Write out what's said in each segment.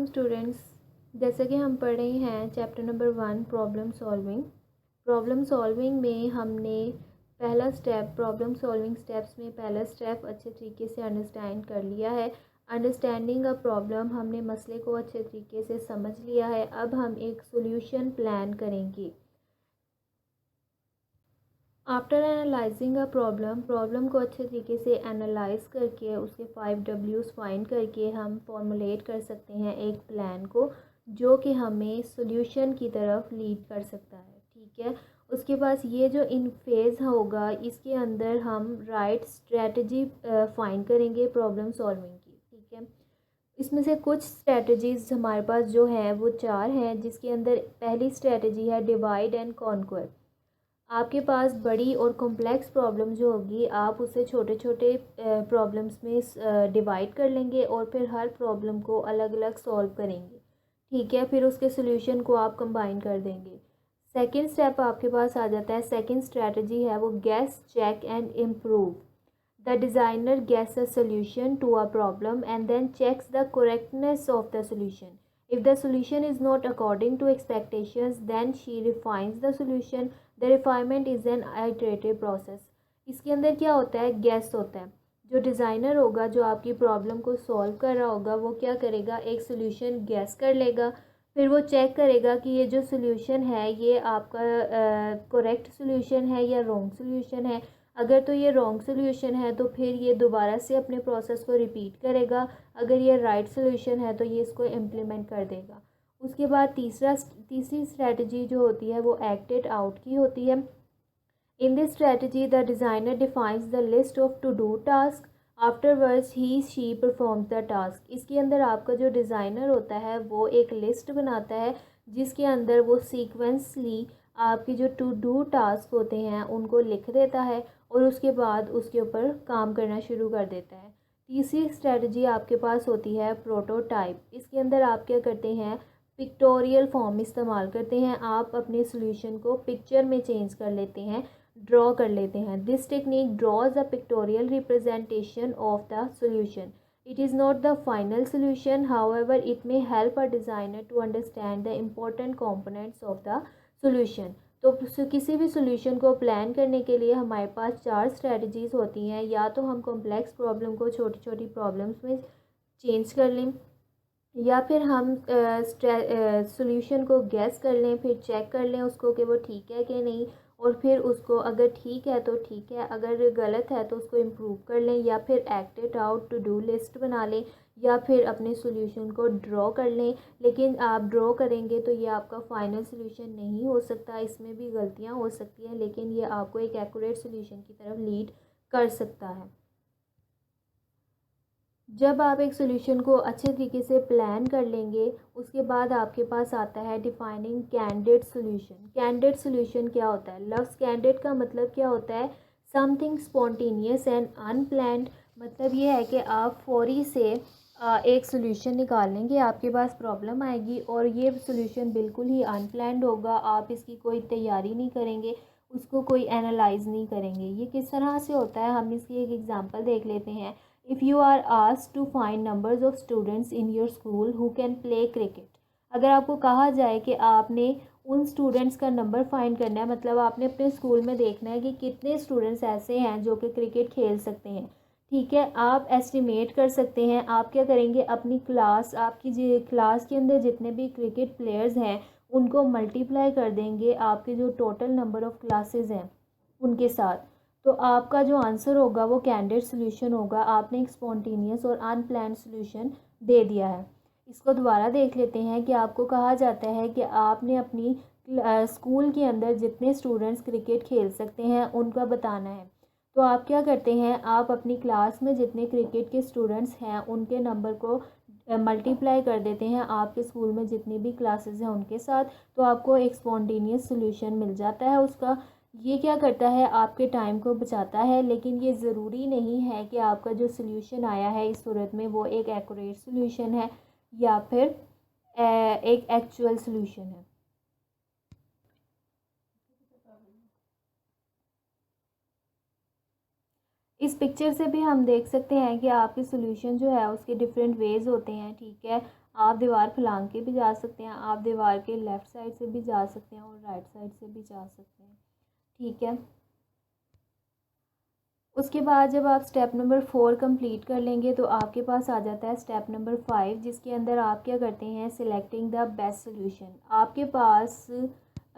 Students, जैसे कि हम पढ़ रहे हैं chapter number 1 problem solving. Problem solving में हमने पहला स्टेप प्रॉब्लम सॉल्विंग स्टेप्स में पहला स्टेप अच्छे तरीके से अंडरस्टैंड कर लिया है। अंडरस्टैंडिंग अ प्रॉब्लम, हमने मसले को अच्छे तरीके से समझ लिया है। अब हम एक सॉल्यूशन प्लान करेंगे। आफ्टर एनालाइजिंग अ प्रॉब्लम को अच्छे तरीके से एनालाइज करके उसके 5 W's फाइंड करके हम फॉर्मुलेट कर सकते हैं एक प्लान को, जो कि हमें सॉल्यूशन की तरफ लीड कर सकता है। ठीक है, उसके बाद ये जो इन फेज़ होगा, इसके अंदर हम राइट स्ट्रेटजी फाइंड करेंगे प्रॉब्लम सॉल्विंग की। ठीक है, इसमें से कुछ स्ट्रेटजीज़ हमारे पास जो हैं वो 4 हैं, जिसके अंदर पहली स्ट्रेटजी है डिवाइड एंड कॉन्क्वर। आपके पास बड़ी और कॉम्प्लेक्स प्रॉब्लम जो होगी, आप उसे छोटे छोटे प्रॉब्लम्स में डिवाइड कर लेंगे और फिर हर प्रॉब्लम को अलग अलग सॉल्व करेंगे। ठीक है, फिर उसके सोल्यूशन को आप कंबाइन कर देंगे। सेकंड स्टेप आपके पास आ जाता है, सेकंड स्ट्रेटजी है वो guess, check and improve. The designer guess a solution to a problem and then checks the correctness of the solution. If the solution is not according to expectations, then she refines the solution. The refinement is an iterative process. इसके अंदर क्या होता है, gas होता है। जो designer होगा, जो आपकी प्रॉब्लम को सॉल्व कर रहा होगा, वो क्या करेगा, एक सोल्यूशन गैस कर लेगा। फिर वो चेक करेगा कि ये जो सोल्यूशन है ये आपका करेक्ट सोल्यूशन है या रॉन्ग सोल्यूशन है। अगर तो ये रॉन्ग सोल्यूशन है तो फिर ये दोबारा से अपने प्रोसेस को रिपीट करेगा। अगर ये राइट सोल्यूशन है तो ये इसको इम्प्लीमेंट कर देगा। उसके बाद तीसरी स्ट्रेटजी जो होती है वो एक्टेड आउट की होती है। In this strategy the designer defines the list of to do task, afterwards he she performs the task. इसके अंदर आपका जो डिज़ाइनर होता है वो एक लिस्ट बनाता है, जिसके अंदर वो सीक्वेंसली आपकी जो टू डू टास्क होते हैं उनको लिख देता है और उसके बाद उसके ऊपर काम करना शुरू कर देता है। तीसरी स्ट्रेटजी आपके पास होती है प्रोटोटाइप। इसके अंदर आप क्या करते हैं, पिक्टोरियल फॉर्म इस्तेमाल करते हैं। आप अपने सॉल्यूशन को पिक्चर में चेंज कर लेते हैं, ड्रॉ कर लेते हैं। This technique draws a pictorial representation of the solution. It is not the final solution, however, it may help a designer to understand the important components of the solution. तो किसी भी solution को plan करने के लिए हमारे पास 4 strategies होती हैं। या तो हम कॉम्प्लेक्स प्रॉब्लम को छोटी छोटी प्रॉब्लम्स में चेंज कर लें, या फिर हम सोल्यूशन को गैस कर लें, फिर चेक कर लें उसको कि वो ठीक है कि नहीं, और फिर उसको अगर ठीक है तो ठीक है, अगर गलत है तो उसको इम्प्रूव कर लें, या फिर act it out, to do list बना लें, या फिर अपने सोल्यूशन को ड्रॉ कर लें। लेकिन आप ड्रॉ करेंगे तो ये आपका फाइनल सोल्यूशन नहीं हो सकता, इसमें भी गलतियां हो सकती हैं, लेकिन ये आपको एक एक्यूरेट सोल्यूशन की तरफ लीड कर सकता है। जब आप एक सोल्यूशन को अच्छे तरीके से प्लान कर लेंगे, उसके बाद आपके पास आता है defining candidate solution. Candidate solution क्या होता है, लफ्ज़ कैंडिडेट का मतलब क्या होता है, समथिंग स्पॉन्टेनियस एंड अनप्लान्ड। मतलब ये है कि आप फौरी से एक सोल्यूशन निकाल लेंगे, आपके पास प्रॉब्लम आएगी और ये सोल्यूशन बिल्कुल ही अनप्लान्ड होगा। आप इसकी कोई तैयारी नहीं करेंगे, उसको कोई एनालाइज नहीं करेंगे। ये किस तरह से होता है, हम इसकी एक एग्जांपल देख लेते हैं। If you are asked to find numbers of students in your school who can play cricket, अगर आपको कहा जाए कि आपने उन स्टूडेंट्स का नंबर फाइंड करना है, मतलब आपने अपने स्कूल में देखना है कि कितने स्टूडेंट्स ऐसे हैं जो कि क्रिकेट खेल सकते हैं। ठीक है, आप एस्टिमेट कर सकते हैं। आप क्या करेंगे, अपनी क्लास, आपकी क्लास के अंदर जितने भी क्रिकेट प्लेयर्स हैं उनको मल्टीप्लाई कर देंगे आपके जो टोटल नंबर ऑफ़ क्लासेस हैं उनके साथ। तो आपका जो आंसर होगा वो कैंडिडेट सोल्यूशन होगा। आपने एक स्पॉन्टेनियस और अनप्लान्ड सोल्यूशन दे दिया है। इसको दोबारा देख लेते हैं कि आपको कहा जाता है कि आपने अपनी स्कूल के अंदर जितने स्टूडेंट्स क्रिकेट खेल सकते हैं उनका बताना है। तो आप क्या करते हैं, आप अपनी क्लास में जितने क्रिकेट के स्टूडेंट्स हैं उनके नंबर को मल्टीप्लाई कर देते हैं आपके स्कूल में जितनी भी क्लासेस हैं उनके साथ। तो आपको एक स्पॉन्टेनियस सोल्यूशन मिल जाता है उसका। ये क्या करता है, आपके टाइम को बचाता है, लेकिन ये ज़रूरी नहीं है कि आपका जो सोल्यूशन आया है इस सूरत में वो एक एक्यूरेट सोल्यूशन है या फिर एक एक्चुअल सोल्यूशन है। इस पिक्चर से भी हम देख सकते हैं कि आपके सोल्यूशन जो है उसके डिफरेंट वेज़ होते हैं। ठीक है, आप दीवार फैलांग के भी जा सकते हैं, आप दीवार के लेफ़्ट साइड से भी जा सकते हैं और राइट साइड से भी जा सकते हैं। ठीक है, उसके बाद जब आप स्टेप नंबर 4 कंप्लीट कर लेंगे तो आपके पास आ जाता है स्टेप नंबर 5, जिसके अंदर आप क्या करते हैं, सिलेक्टिंग द बेस्ट सोल्यूशन। आपके पास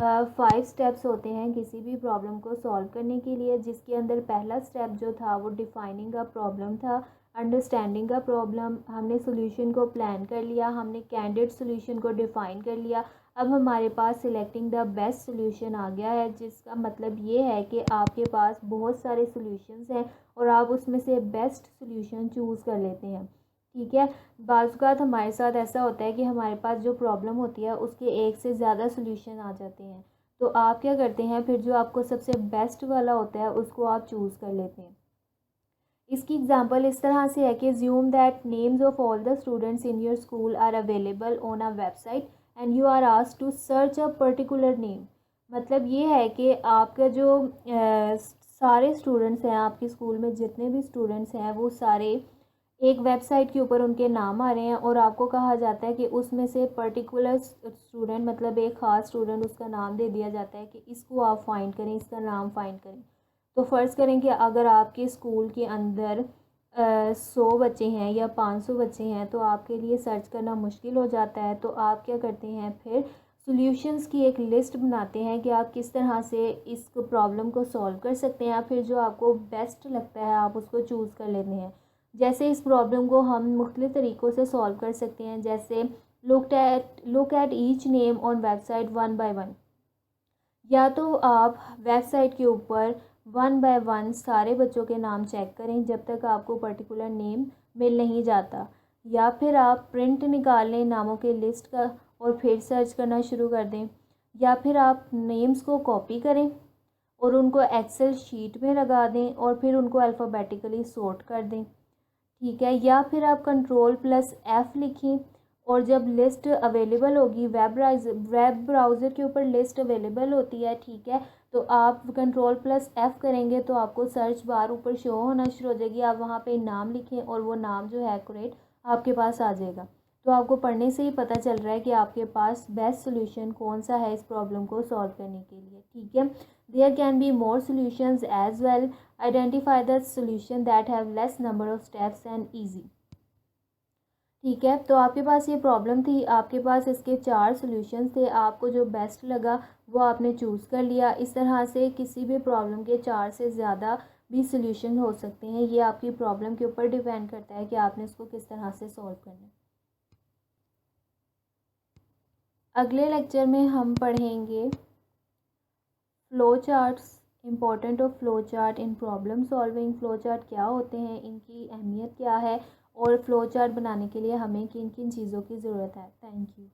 5 स्टेप्स होते हैं किसी भी प्रॉब्लम को सॉल्व करने के लिए, जिसके अंदर पहला स्टेप जो था वो डिफाइनिंग का प्रॉब्लम था, अंडरस्टैंडिंग का प्रॉब्लम, हमने सोल्यूशन को प्लान कर लिया, हमने कैंडिडेट सोल्यूशन को डिफ़ाइन कर लिया। अब हमारे पास सिलेक्टिंग द बेस्ट सोल्यूशन आ गया है, जिसका मतलब ये है कि आपके पास बहुत सारे सोल्यूशंस हैं और आप उसमें से बेस्ट सोल्यूशन चूज़ कर लेते हैं। ठीक है, बाज़ हमारे साथ ऐसा होता है कि हमारे पास जो प्रॉब्लम होती है उसके एक से ज़्यादा सोल्यूशन आ जाते हैं, तो आप क्या करते हैं फिर, जो आपको सबसे बेस्ट वाला होता है उसको आप चूज़ कर लेते हैं। इसकी एग्जांपल इस तरह से है कि assume that names of all the students in your school are available on a website and you are asked to search a particular name. मतलब ये है कि आपका जो सारे स्टूडेंट्स हैं, आपके स्कूल में जितने भी स्टूडेंट्स हैं वो सारे एक वेबसाइट के ऊपर उनके नाम आ रहे हैं और आपको कहा जाता है कि उसमें से पर्टिकुलर स्टूडेंट, मतलब एक ख़ास स्टूडेंट, उसका नाम दे दिया जाता है कि इसको आप फाइंड करें, इसका नाम फाइंड करें। तो फ़र्ज़ करें कि अगर आपके स्कूल के अंदर 100 बच्चे हैं या 500 बच्चे हैं तो आपके लिए सर्च करना मुश्किल हो जाता है। तो आप क्या करते हैं फिर, सॉल्यूशंस की एक लिस्ट बनाते हैं कि आप किस तरह से इस प्रॉब्लम को सॉल्व कर सकते हैं, फिर जो आपको बेस्ट लगता है आप उसको चूज़ कर लेते हैं। जैसे इस प्रॉब्लम को हम मुख्तलिफ़ तरीक़ों से सॉल्व कर सकते हैं, जैसे look at each name on website one by one. या तो आप वेबसाइट के ऊपर 1 बाय 1 सारे बच्चों के नाम चेक करें जब तक आपको पर्टिकुलर नेम मिल नहीं जाता, या फिर आप प्रिंट निकाल लें नामों के लिस्ट का और फिर सर्च करना शुरू कर दें, या फिर आप नेम्स को कॉपी करें और उनको एक्सेल शीट में लगा दें और फिर उनको अल्फ़ाबेटिकली सॉर्ट कर दें। ठीक है, या फिर आप कंट्रोल+F लिखें और जब लिस्ट अवेलेबल होगी, वेब ब्राउज़र के ऊपर लिस्ट अवेलेबल होती है, ठीक है, तो आप कंट्रोल+F करेंगे तो आपको सर्च बार ऊपर शो होना शुरू हो जाएगी, आप वहाँ पे नाम लिखें और वो नाम जो है एक्यूरेट आपके पास आ जाएगा। तो आपको पढ़ने से ही पता चल रहा है कि आपके पास बेस्ट सोल्यूशन कौन सा है इस प्रॉब्लम को सॉल्व करने के लिए। ठीक है, there can be more solutions as well, identify the solution that have less number of steps and easy. ठीक है, तो आपके पास ये प्रॉब्लम थी, आपके पास इसके 4 सॉल्यूशंस थे, आपको जो बेस्ट लगा वो आपने चूज़ कर लिया। इस तरह से किसी भी प्रॉब्लम के 4 से ज़्यादा भी सॉल्यूशन हो सकते हैं, ये आपकी प्रॉब्लम के ऊपर डिपेंड करता है कि आपने इसको किस तरह से सॉल्व करना है। अगले लेक्चर में हम पढ़ेंगे flow charts, important of flow chart in problem solving. Flow chart क्या होते हैं, इनकी अहमियत क्या है और फ्लो चार्ट बनाने के लिए हमें किन किन चीज़ों की ज़रूरत है। Thank you.